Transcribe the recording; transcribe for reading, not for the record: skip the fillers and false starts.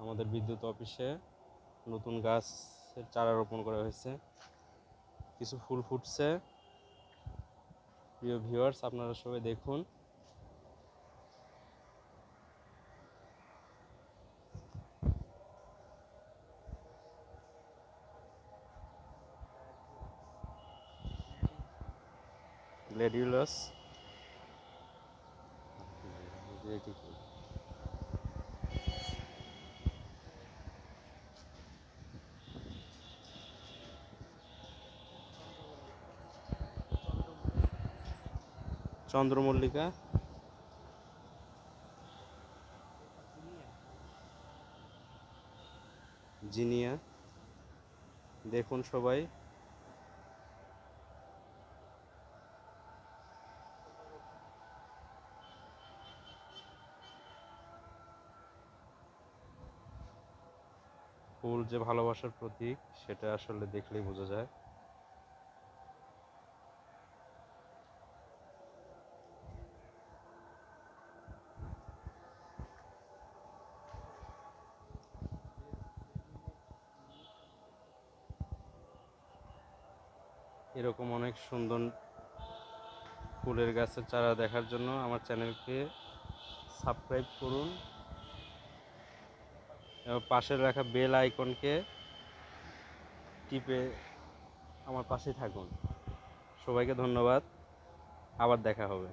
আমাদের বিদ্যুৎ অফিসে নতুন গাছের চারা রোপণ করা হয়েছে। কিছু ফুল ফুটছে। প্রিয় ভিউয়ার্স, আপনারা সবাই দেখুন। গ্ল্যাডিওলাস চন্দ্রমল্লিকা, জিনিয়া। দেখুন সবাই। ফুল যে ভালোবাসার প্রতীক সেটা আসলে দেখলেই বোঝা যায়। এরকম অনেক সুন্দর ফুলের গাছের চারা দেখার জন্য আমার চ্যানেলকে সাবস্ক্রাইব করুন এবং পাশে রাখা বেল আইকনকে টিপে আমার পাশে থাকুন। সবাইকে ধন্যবাদ। আবার দেখা হবে।